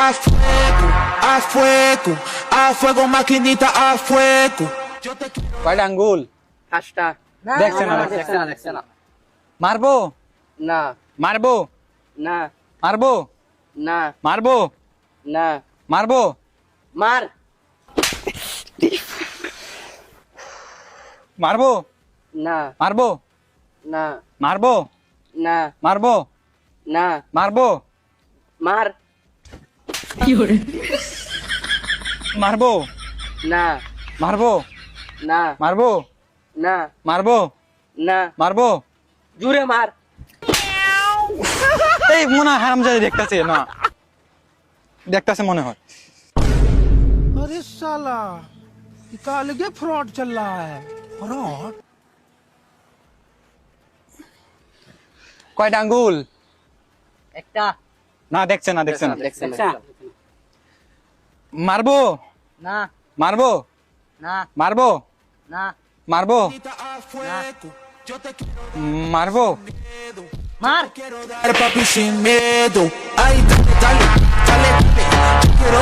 a fuego, a fuego, a fuego, maquinita, a fuego. কয়টা আঙ্গুল? 5টা। দেখছে না, দেখছে না। মারবো না, মারবো না, মারবো না, মারবো না। মারবো মার। মারবো না, মারবো না, মারবো না, মারবো না। মারবো মার। মারবো না, মারবো না, মারবো না, মারবো না। মারবো জোরে মার। এই মনে হয় হারামজাদা দেখতাছে না, দেখতাছে মনে হয়। अरे साला ये अलगे फ्रॉड चल रहा है फ्रॉड। কয়টা আঙ্গুল? একটা। না দেখছে না, দেখছে না। দেখছে না। মারবো না, মারবো না, মারবো না। মারবো A fuego, yo te quiero মারবো মার। dar papi sin miedo. Ay, dale, dale, dale, dale. Yo quiero